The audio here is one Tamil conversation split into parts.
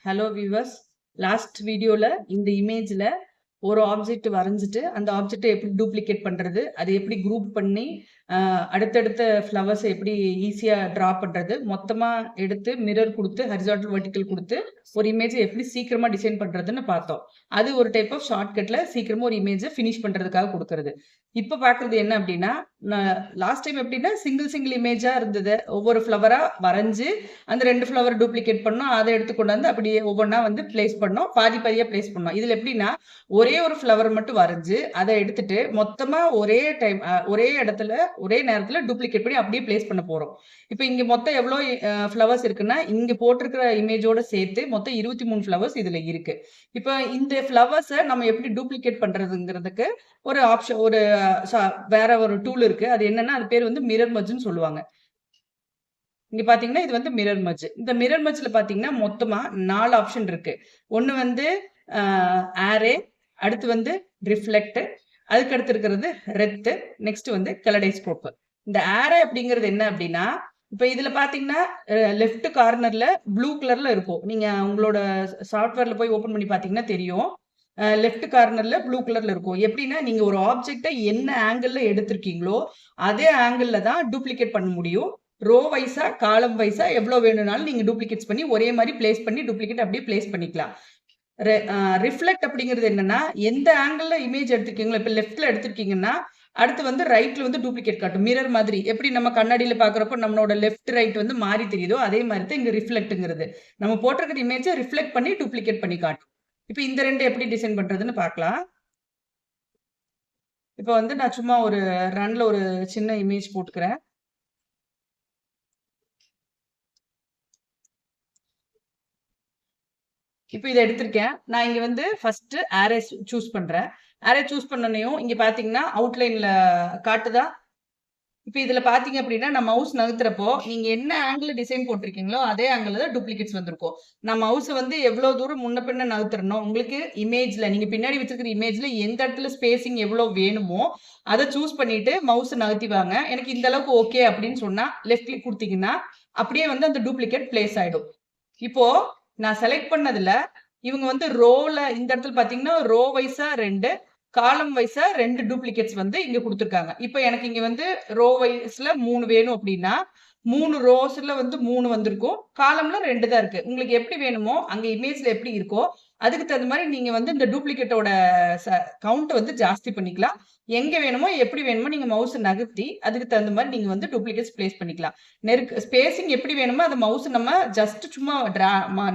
Hello viewers. லாஸ்ட் வீடியோல இந்த இமேஜ்ல ஒரு ஆப்ஜெக்ட் வரைஞ்சிட்டு அந்த ஆப்ஜெக்ட்டை எப்படி டூப்ளிகேட் பண்றது, அது எப்படி குரூப் பண்ணி அடுத்தடுத்த ஃப்ளவர்ஸை எப்படி ஈஸியா டிரா பண்றது, மொத்தமா எடுத்து மிரர் கொடுத்து ஹரிசாண்டல் வெர்டிக்கல் கொடுத்து ஒரு இமேஜ் எப்படி சீக்கிரமா டிசைன் பண்றதுன்னு பார்த்தோம். அது ஒரு டைப் ஆஃப் ஷார்ட்கட்ல சீக்கிரமா ஒரு இமேஜை ஃபினிஷ் பண்றதுக்காக கொடுக்கறது. இப்ப பாக்குறது என்ன அப்படின்னா, லாஸ்ட் டைம் எப்படின்னா சிங்கிள் இமேஜா இருந்தது. ஒவ்வொரு ஃப்ளவரா வரைஞ்சு அந்த 2 ஃப்ளவர் டூப்ளிகேட் பண்ணோம். அத எடுத்து கொண்டு வந்து அப்படியே ஒவ்வொன்னா வந்து பிளேஸ் பண்ணோம். பாதி பாதியா பிளேஸ் பண்ணோம். இதுல எப்படின்னா, ஒரே ஒரு ஃப்ளவர் மட்டும் வரைஞ்சு, அத எடுத்துட்டு மொத்தமா ஒரே இடத்துல, ஒரே நேரத்துல டூப்ளிகேட் பண்ணி அப்படியே பிளேஸ் பண்ண போறோம். இப்ப இங்க மொத்தம் எவ்வளோ ஃப்ளவர்ஸ் இருக்குன்னா, இங்க போட்டிருக்கிற இமேஜோட சேர்த்து மொத்தம் 23 ஃப்ளவர்ஸ் இதுல இருக்கு. இப்ப இந்த ஃப்ளவர்ஸ நம்ம எப்படி டூப்ளிகேட் பண்றதுங்கிறதுக்கு ஒரு ஆப்ஷன் ஒரு வேற ஒரு டூல் இருக்கு. அது என்னன்னா, அது பேர் வந்து மிரர் மெர்ஜ்ன்னு சொல்லுவாங்க. இங்க பாத்தீங்கன்னா, இது வந்து மிரர் மெர்ஜ். இந்த மிரர் மெர்ஜ்ல பாத்தீங்கன்னா, மொத்தமா 4 ஆப்ஷன் இருக்கு. ஒண்ணு வந்து அ அரே, அடுத்து வந்து ரிஃப்ளெக்ட், அதுக்கு அடுத்து இருக்கிறது ரெத், நெக்ஸ்ட் வந்து கலடைஸ்கோப். இந்த அரே அப்படிங்கிறது என்ன அப்படின்னா, இப்ப இதுல பாத்தீங்கன்னா, லெஃப்ட் கார்னர்ல ப்ளூ கலர்ல இருக்கும். நீங்க உங்களோட சாஃப்ட்வேர்ல போய் ஓப்பன் பண்ணி பாத்தீங்கன்னா தெரியும். லெஃப்ட் கார்னர்ல ப்ளூ கலர்ல இருக்கும். எப்படின்னா, நீங்க ஒரு ஆப்ஜெக்ட்ட என்ன ஆங்கிள்ல எடுத்திருக்கீங்களோ, அதே ஆங்கிள்ல தான் டூப்ளிகேட் பண்ண முடியும். ரோ வைஸா, காலம் வைஸா எவ்வளோ வேணும்னாலும் நீங்க டூப்ளிகேட்ஸ் பண்ணி ஒரே மாரி பிளேஸ் பண்ணி டூப்ளிகேட் அப்படியே பிளேஸ் பண்ணிக்கலாம். ரிஃப்ளெக்ட் அப்படிங்கிறது என்னன்னா, எந்த ஆங்கிள்ல இமேஜ் எடுத்திருக்கீங்களோ, இப்ப லெஃப்ட்ல எடுத்திருக்கீங்கன்னா, அடுத்து வந்து ரைட்ல வந்து டூப்ளிகேட் காட்டும். மிரர் மாதிரி. எப்படி நம்ம கண்ணாடியில பார்க்குறப்போ நம்மளோட லெஃப்ட், ரைட் வந்து மாறி தெரியுதோ, அதே மாரி தான் இங்க ரிஃப்ளெக்ட்ங்கிறது. நம்ம போட்டிருக்கிற இமேஜ ரிஃப்ளெக்ட் பண்ணி டூப்ளிகேட் பண்ணி காட்டும். இப்ப இந்த 2 எப்படி டிசைன் பண்றதுன்னு பார்க்கலாம். இப்ப வந்து நான் சும்மா ஒரு ரன்ல ஒரு சின்ன இமேஜ் போட்டுக்கிறேன். இப்ப இத எடுத்திருக்கேன். நான் இங்க வந்து ஃபர்ஸ்ட் அரே சூஸ் பண்றேன். அரே சூஸ் பண்ணனையும் இங்க பார்த்தீங்கன்னா, அவுட்லைன்ல காட்டுதா? இப்ப இதுல பார்த்தீங்க அப்படின்னா, நான் மவுஸ் நகர்த்துறப்போ, நீங்க என்ன ஆங்கிள்ல டிசைன் போட்டிருக்கீங்களோ, அதே ஆங்கிள்ல தான் டூப்ளிகேட்ஸ் வந்திருக்கும். நான் மவுஸ வந்து எவ்வளோ தூரம் முன்ன பின்ன நகர்த்துறனோ, உங்களுக்கு இமேஜ்ல நீங்க பின்னாடி வச்சிருக்கிற இமேஜ்ல எந்த இடத்துல ஸ்பேசிங் எவ்வளோ வேணுமோ, அத சூஸ் பண்ணிட்டு மவுஸ நகர்த்தி வாங்க. எனக்கு இந்த அளவுக்கு ஓகே அப்படின்னு சொன்னா, லெஃப்ட் கிளிக் குடுத்தீங்கன்னா, அப்படியே வந்து அந்த டூப்ளிகேட் பிளேஸ் ஆயிடும். இப்போ நான் செலக்ட் பண்ணதுல, இவங்க வந்து ரோல இந்த இடத்துல பார்த்தீங்கன்னா, ரோ வைஸா 2, காலம் வைஸா 2 டூப்ளிகேட்ஸ் வந்து இங்க குடுத்துருக்காங்க. இப்ப எனக்கு இங்க வந்து ரோ வைஸ்ல 3 வேணும் அப்டின்னா, 3 ரோஸ்ல வந்து 3 வந்திருக்கும். காலம்ல 2 தான் இருக்கு. உங்களுக்கு எப்படி வேணுமோ, அங்க இமேஜ்ல எப்படி இருக்கோ, அதுக்கு தகுந்த மாரி நீங்க வந்து இந்த டூப்ளிகேட்டோட ச கவுண்ட்ட வந்து ஜாஸ்தி பண்ணிக்கலாம். எங்க வேணுமோ, எப்படி வேணுமோ நீங்க மவுஸ நகர்த்தி, அதுக்கு தகுந்த மாரி நீங்க வந்து டூப்ளிகேட்ஸ் பிளேஸ் பண்ணிக்கலாம். ஸ்பேசிங் எப்படி வேணுமோ, அத மவுஸ் நம்ம ஜஸ்ட் சும்மா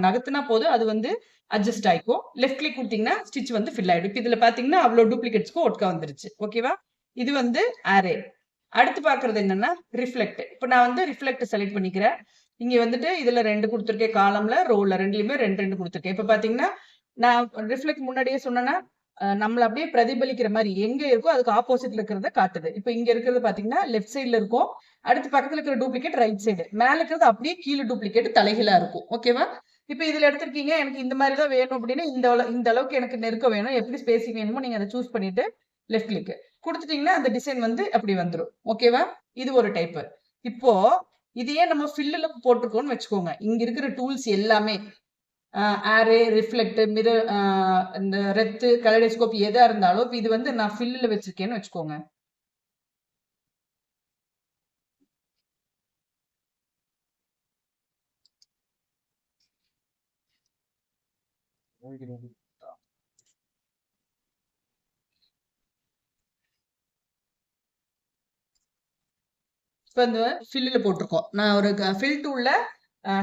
நகர்த்துனா போதும். அது வந்து அட்ஜஸ்ட் ஆயிக்கும். லெஃப்ட் கிளிக் குடுத்தீங்கன்னா, ஸ்டிட்ச் வந்து ஃபில் ஆயிடும். இப்ப இதுல பார்த்தீங்கன்னா, அவ்ளோ டூப்ளிகேட்ஸ்க்கும் ஒட்டுக்கா வந்துருச்சு. ஓகேவா? இது வந்து அரே. அடுத்து பார்க்கிறது என்னன்னா, ரிஃப்ளெக்ட். இப்ப நான் வந்து ரிஃப்ளெக்ட் செலக்ட் பண்ணிக்கிறேன். இங்க வந்துட்டு இதுல 2 குடுத்துருக்கேன். காலம்ல, ரோல 2லயுமே 2, 2 குடுத்துருக்கேன். இப்ப பார்த்தீங்கன்னா, நான் ரிஃப்ளெக்ட் முன்னாடியே சொன்னேன்னா, நம்மள அப்படியே பிரதிபலிக்கிற மாரி எங்க இருக்கோ அதுக்கு ஆப்போசிட்ல இருக்கிறத காட்டுது. இப்ப இங்க இருக்கிறது பார்த்தீங்கன்னா, லெஃப்ட் சைட்ல இருக்கும். அடுத்து பக்கத்துல இருக்கிற டூப்ளிகேட் ரைட் சைடு. மேல இருக்கிறது அப்படியே கீழ டூப்ளிகேட் தலைகீழா இருக்கும். ஓகேவா? இப்ப இதுல எடுத்திருக்கீங்க. எனக்கு இந்த மாரி தான் வேணும் அப்டின்னா, இந்த அளவுக்கு எனக்கு நெருக்கம் வேணும். எப்படி ஸ்பேசிங் வேணுமோ நீங்க அத சூஸ் பண்ணிட்டு லெஃப்ட் கிளிக் குடுத்துட்டீங்கன்னா, அந்த டிசைன் வந்து அப்படி வந்துரும். ஓகேவா? இது ஒரு டைப். இப்போ இதையே நம்ம ஃபில்லுல போட்டுருக்கோம்னு வச்சுக்கோங்க. இங்க இருக்கிற டூல்ஸ் எல்லாமே அரே, ரிஃப்ளெக்ட், மிரர் இந்த ரெத்து, கலோடைஸ்கோப் எதா இருந்தாலும், இப்ப இது வந்து நான் ஃபில்லுல வச்சிருக்கேன்னு வச்சுக்கோங்க. இப்ப இந்த ஃபில்லுல போட்டிருக்கோம். நான் ஒரு ஃபில் டூல்ல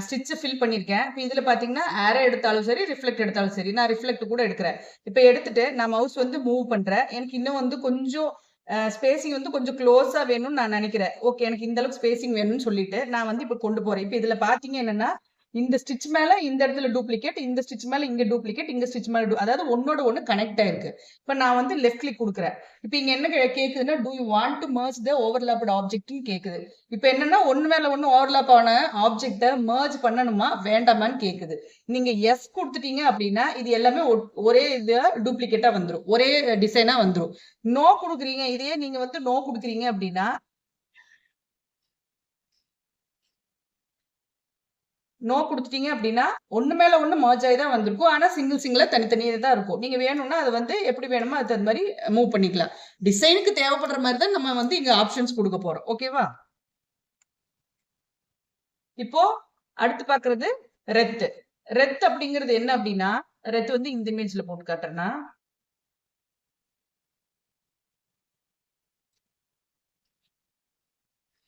ஸ்டிட்ச் ஃபில் பண்ணியிருக்கேன். இப்ப இதுல பார்த்தீங்கன்னா, ஏரோ எடுத்தாலும் சரி, ரிஃப்ளெக்ட் எடுத்தாலும் சரி. நான் ரிஃப்ளெக்ட் கூட எடுக்கிறேன். இப்ப எடுத்துட்டு நான் மவுஸ் வந்து மூவ் பண்றேன். எனக்கு இன்னும் வந்து கொஞ்சம் ஸ்பேசிங் வந்து கொஞ்சம் க்ளோஸா வேணும்னு நான் நினைக்கிறேன். ஓகே எனக்கு இந்த அளவுக்கு ஸ்பேசிங் வேணும்னு சொல்லிட்டு, நான் வந்து இப்ப கொண்டு போறேன். இப்ப இதுல பார்த்தீங்க என்னன்னா, இந்த ஸ்டிட்ச் மேல இந்த இடத்துல டூப்ளிகேட், இந்த ஸ்டிட்ச் மேல இங்க டூப்ளிகேட், இங்க ஸ்டிட்ச் மேல அதாவது ஒண்ணோட ஒண்ணு கனெக்ட் ஆயிருக்கு. இப்ப நான் வந்து லெஃப்ட் கிளிக் குடுக்குறேன். இப்ப இங்க என்ன கேக்குதுன்னா, do you want to merge the overlapped ஆப்ஜெக்ட்ன்னு கேக்குது. இப்ப என்னன்னா, ஒண்ணு மேல ஒண்ணு ஓவர்லாப் ஆன ஆப்ஜெக்ட்ட மெர்ஜ் பண்ணணுமா, வேண்டாமான்னு கேக்குது. நீங்க எஸ் குடுத்துட்டீங்க அப்படின்னா, இது எல்லாமே ஒரே இது டூப்ளிகேட்டா வந்துரும். ஒரே டிசைனா வந்துரும். நோ குடுக்குறீங்க, இதையே நீங்க வந்து நோ குடுக்குறீங்க அப்படின்னா, நோ குடுத்துட்டீங்க அப்படின்னா, ஒண்ணு மேல ஒண்ணு மெர்ஜ் ஆயி தான் வந்திருக்கும். ஆனா சிங்கிளா தனித்தனியா தான் இருக்கும். நீங்க வேணும்னா அத வந்து எப்படி வேணுமோ அதுக்கு தகுந்த மாரி மூவ் பண்ணிக்கலாம். டிசைனுக்கு தேவைப்படுற மாரி தான் நம்ம வந்து இங்க ஆப்ஷன்ஸ் குடுக்க போறோம். ஓகேவா? இப்போ அடுத்து பார்க்கிறது ரெத். ரெத் அப்படிங்கிறது என்ன அப்படின்னா, ரெத் வந்து இந்த இமேஜ்ல போட்டு காட்டுறேன் நான்.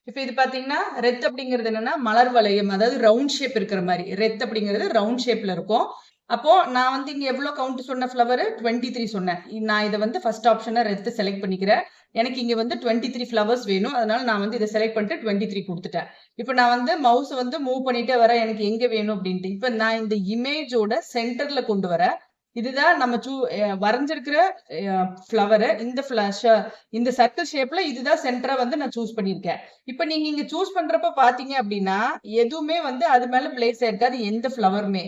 இப்ப இது பார்த்தீங்கன்னா, ரெத் அப்படிங்கிறது என்னன்னா, மலர் வளையம். அதாவது ரவுண்ட் ஷேப் இருக்கிற மாரி. ரெத் அப்படிங்கிறது ரவுண்ட் ஷேப்ல இருக்கும். அப்போ நான் வந்து இங்க எவ்வளோ கவுண்ட் சொன்ன ஃப்ளவரு? 23 சொன்னேன். நான் இத வந்து ஃபர்ஸ்ட் ஆப்ஷனா ரெத் செலக்ட் பண்ணிக்கிறேன். எனக்கு இங்க வந்து 23 ஃப்ளவர்ஸ் வேணும். அதனால நான் வந்து இத செலக்ட் பண்ணிட்டு 23 குடுத்துட்டேன். இப்ப நான் வந்து மவுஸ வந்து மூவ் பண்ணிட்டே வரேன். எனக்கு எங்க வேணும் அப்படின்ட்டு. இப்ப நான் இந்த இமேஜோட சென்டர்ல கொண்டு வரேன். இதுதான் நம்ம வரைஞ்சிருக்கிற ஃப்ளவரு. இந்த சர்க்கிள் ஷேப்ல இதுதான் சென்டரா வந்து நான் சூஸ் பண்ணியிருக்கேன். இப்ப நீங்க இங்க சூஸ் பண்றப்ப பார்த்தீங்க அப்படின்னா, எதுவுமே வந்து அது மேல பிளேஸ் ஆயிருக்காது எந்த ஃப்ளவருமே.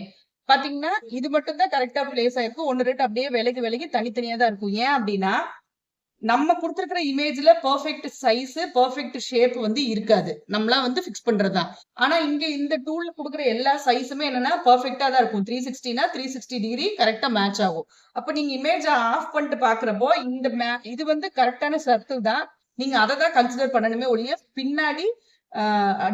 பார்த்தீங்கன்னா, இது மட்டும் தான் கரெக்ட்டா பிளேஸ் ஆயிருக்கும். 1, 2 அப்படியே விலகி, விலகி தனித்தனியா தான் இருக்கும். ஏன் அப்படின்னா, நம்ம குடுத்திருக்கிற இமேஜ்ல பெர்ஃபெக்ட் சைஸ், பெர்ஃபெக்ட் ஷேப் வந்து இருக்காது. நம்மளா வந்து ஃபிக்ஸ் பண்றது தான். ஆனா இங்க இந்த டூல்ல குடுக்குற எல்லா சைஸுமே என்னன்னா பெர்ஃபெக்ட்டா தான் இருக்கும். 360னா 360 டிகிரி கரெக்ட்டா மேட்ச் ஆகும். அப்ப நீங்க இமேஜ ஆஃப் பண்ணிட்டு பார்க்கிறப்போ, இது வந்து கரெக்ட்டான சர்க்கிள் தான். நீங்க அத தான் கன்சிடர் பண்ணணுமே ஒழிய, பின்னாடி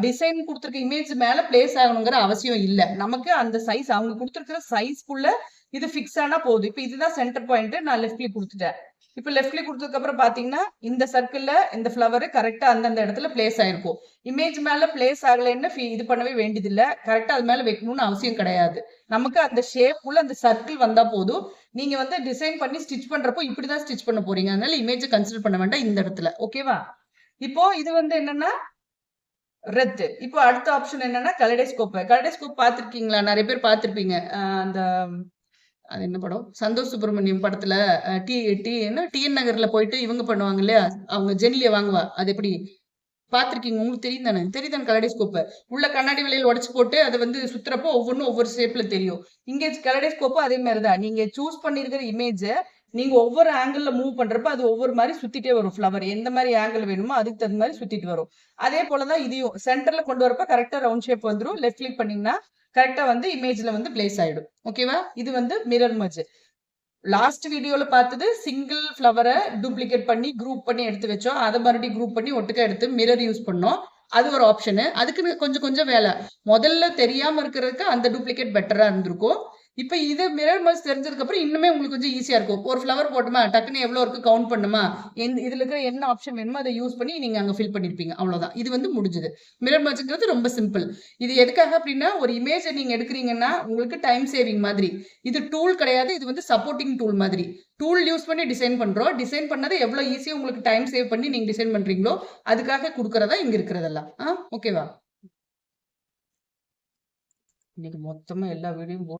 டிசைன் குடுத்திருக்க இமேஜ் மேல பிளேஸ் ஆகணுங்கிற அவசியம் இல்ல. நமக்கு அந்த சைஸ் அவங்க குடுத்திருக்கிற சைஸ்க்குள்ள இது ஃபிக்ஸ் ஆனா போதும். இப்ப இதுதான் சென்டர் பாயிண்ட். நான் லெஃப்ட் கிளிக் குடுத்துட்டேன். இப்ப லெஃப்ட் கிளிக் குடுத்ததுக்கு அப்புறம் பாத்தீங்கன்னா, இந்த சர்க்கிள்ல இந்த ஃப்ளவர் கரெக்ட்டா அந்தந்த இடத்துல பிளேஸ் ஆயிருக்கும். இமேஜ் மேல பிளேஸ் ஆகலைன்னு இது பண்ணவே வேண்டியதில்ல. கரெக்ட்டா அது மேல வைக்கணும்னு அவசியம் கிடையாது. நமக்கு அந்த ஷேப் உள்ள அந்த சர்க்கிள் வந்தா போதும். நீங்க வந்து டிசைன் பண்ணி ஸ்டிட்ச் பண்றப்போ இப்படிதான் ஸ்டிட்ச் பண்ண போறீங்க. அதனால இமேஜ கன்சிடர் பண்ண வேண்டாம் இந்த இடத்துல. ஓகேவா? இப்போ இது வந்து என்னன்னா ரெத். இப்போ அடுத்த ஆப்ஷன் என்னன்னா கலெடைஸ்கோப். கலெடைஸ்கோப் பார்த்திருக்கீங்களா? நெறைய பேர் பார்த்திருப்பீங்க. அந்த அது என்ன படம்? சந்தோஷ் சுப்ரமணியம் படத்துல அ டி டி என்ன டிஎன் நகர்ல போயிட்டு இவங்க பண்ணுவாங்க இல்லையா? அவங்க ஜெனிலிய வாங்குவா. அது எப்படி? பார்த்திருக்கீங்க. உங்களுக்கு தெரியும் தானே? தெரியும் தானே கலெடைஸ்கோப். உள்ள கண்ணாடி வளையல் உடைச்சு போட்டு அத வந்து சுத்துறப்போ ஒவ்வொன்னும் ஒவ்வொரு ஷேப்ல தெரியும். இங்க கலெடைஸ்கோப்பும் அதே மாரி தான். நீங்க சூஸ் பண்ணியிருக்கிற இமேஜ நீங்க ஒவ்வொரு ஆங்கிள்ல மூவ் பண்றப்ப அது ஒவ்வொரு மாரி சுத்திட்டே வரும் ஃப்ளவர். எந்த மாரி ஆங்கிள் வேணுமோ அதுக்கு தகுந்த மாரி சுத்திட்டு வரும். அதே போல தான் இதையும் சென்டர்ல கொண்டு வரப்ப கரெக்ட்டா ரவுண்ட் ஷேப் வந்துரும். லெஃப்ட் கிளிக் பண்ணீங்கன்னா, கரெக்ட்டா வந்து இமேஜ்ல வந்து பிளேஸ் ஆயிடும். ஓகேவா? இது வந்து மிரர் மெர்ஜ். லாஸ்ட் வீடியோல பார்த்தது சிங்கிள் ஃப்ளவர டூப்ளிகேட் பண்ணி, குரூப் பண்ணி எடுத்து வச்சோம். அத மறுபடியும் குரூப் பண்ணி ஒட்டுக்கா எடுத்து மிரர் யூஸ் பண்ணோம். அது ஒரு ஆப்ஷனு. அதுக்குன்னு கொஞ்சம் கொஞ்சம் வேல. முதல்ல தெரியாம இருக்கிறதுக்கு அந்த டூப்ளிகேட் பெட்டரா இருந்திருக்கும். இப்ப இது மிரர் மெர்ஜ் தெரிஞ்சதுக்கு அப்புறம் இன்னுமே உங்களுக்கு கொஞ்சம் ஈஸியா இருக்கும். ஒரு ஃப்ளவர் போட்டோமா, டக்குன்னு எவ்வளோ இருக்கு கவுண்ட் பண்ணோமா, இதுல இருக்கிற என்ன ஆப்ஷன் வேணுமோ அத யூஸ் பண்ணி நீங்க அங்க ஃபில் பண்ணியிருப்பீங்க. அவ்வளோதான். இது வந்து முடிஞ்சது. மிரர் மெர்ஜ்ங்கிறது ரொம்ப சிம்பிள். இது எதுக்காக அப்டின்னா, ஒரு இமேஜ நீங்க எடுக்குறீங்கன்னா, உங்களுக்கு டைம் சேவிங் மாதிரி. இது டூல் கிடையாது. இது வந்து சப்போர்ட்டிங் டூல் மாதிரி. டூல் யூஸ் பண்ணி டிசைன் பண்றோம். டிசைன் பண்ணது எவ்வளோ ஈஸியா உங்களுக்கு டைம் சேவ் பண்ணி நீங்க டிசைன் பண்றீங்களோ, அதுக்காக குடுக்குறதா இங்க இருக்கிறதெல்லாம். ஓகேவா? இன்னைக்கு மொத்தமா எல்லா வீடியோவும்